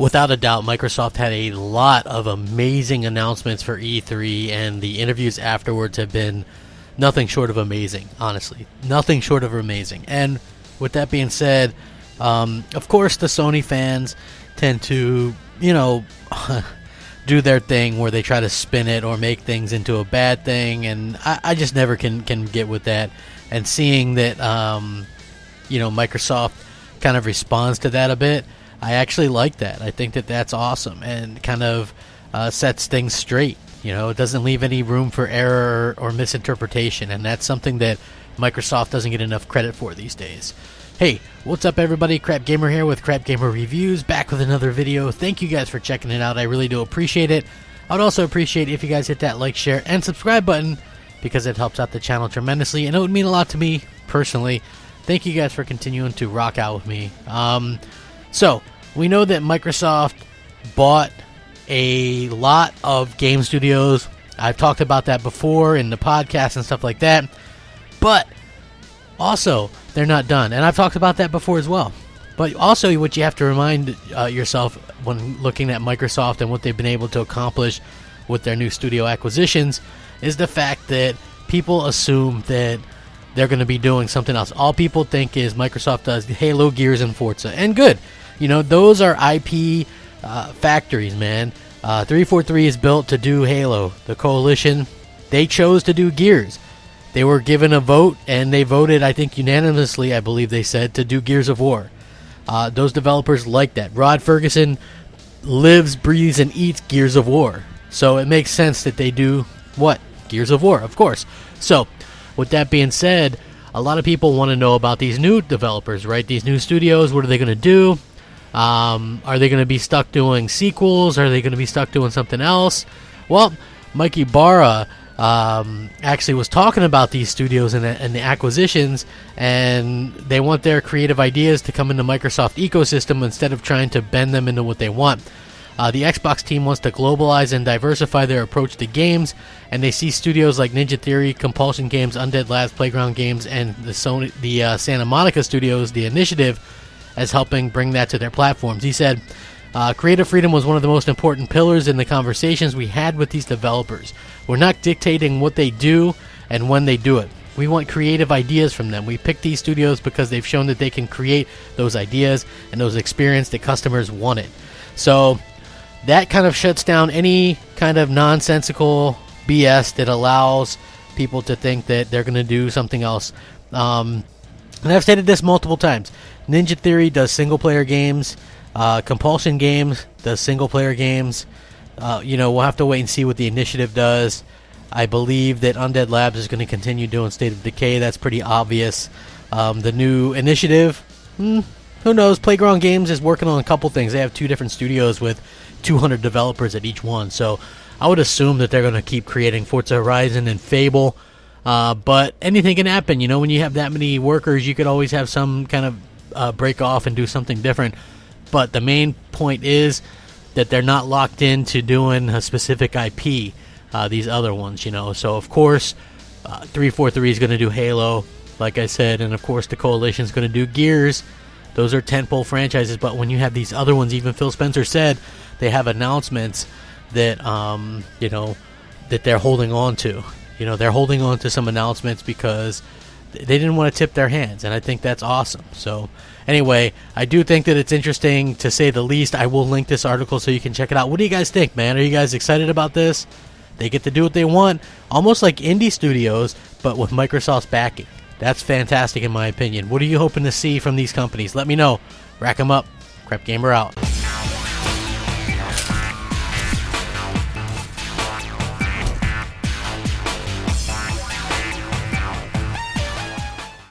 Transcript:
Without a doubt, Microsoft had a lot of amazing announcements for E3, and the interviews afterwards have been nothing short of amazing, honestly. Nothing short of amazing. And with that being said, of course the Sony fans tend to, do their thing where they try to spin it or make things into a bad thing, and I just never can get with that. And seeing that, Microsoft kind of responds to that a bit, I actually like that. I think that that's awesome and kind of sets things straight. It doesn't leave any room for error or misinterpretation, and that's something that Microsoft doesn't get enough credit for these days. Hey, what's up everybody? Crapgamer here with Crapgamer Reviews, back with another video. Thank you guys for checking it out. I really do appreciate it. I would also appreciate if you guys hit that like, share, and subscribe button because it helps out the channel tremendously, and it would mean a lot to me personally. Thank you guys for continuing to rock out with me. So, we know that Microsoft bought a lot of game studios. I've talked about that before in the podcast and stuff like that. But also, they're not done. And I've talked about that before as well. But also, what you have to remind yourself when looking at Microsoft and what they've been able to accomplish with their new studio acquisitions is the fact that people assume that they're going to be doing something else. All people think is Microsoft does Halo, Gears, and Forza. And good. Those are IP factories, man. 343 is built to do Halo. The Coalition, they chose to do Gears. They were given a vote, and they voted, I think unanimously, I believe they said, to do Gears of War. Those developers like that. Rod Ferguson lives, breathes, and eats Gears of War. So it makes sense that they do what? Gears of War, of course. So, with that being said, a lot of people want to know about these new developers, right? These new studios, what are they going to do? Are they going to be stuck doing sequels? Are they going to be stuck doing something else? Well, Mikey Barra actually was talking about these studios and the acquisitions, and they want their creative ideas to come into Microsoft ecosystem instead of trying to bend them into what they want. The Xbox team wants to globalize and diversify their approach to games, and they see studios like Ninja Theory, Compulsion Games, Undead Labs, Playground Games, and the Santa Monica Studios, The Initiative, as helping bring that to their platforms. He said, creative freedom was one of the most important pillars in the conversations we had with these developers. We're not dictating what they do and when they do it. We want creative ideas from them. We pick these studios because they've shown that they can create those ideas and those experiences that customers wanted. So that kind of shuts down any kind of nonsensical BS that allows people to think that they're going to do something else. And I've stated this multiple times. Ninja Theory does single-player games. Compulsion Games does single-player games. We'll have to wait and see what the Initiative does. I believe that Undead Labs is going to continue doing State of Decay. That's pretty obvious. The new Initiative, who knows? Playground Games is working on a couple things. They have 2 different studios with 200 developers at each one. So I would assume that they're going to keep creating Forza Horizon and Fable. But anything can happen. When you have that many workers, you could always have some kind of break off and do something different. But the main point is that they're not locked into doing a specific IP, these other ones, So, of course, 343 is going to do Halo, like I said, and, of course, the Coalition is going to do Gears. Those are tentpole franchises, but when you have these other ones, even Phil Spencer said they have announcements that, that they're holding on to. They're holding on to some announcements because they didn't want to tip their hands, and I think that's awesome. So, anyway, I do think that it's interesting, to say the least. I will link this article so you can check it out. What do you guys think, man? Are you guys excited about this? They get to do what they want, almost like indie studios, but with Microsoft's backing. That's fantastic in my opinion. What are you hoping to see from these companies? Let me know. Rack 'em up. Crapgamer out.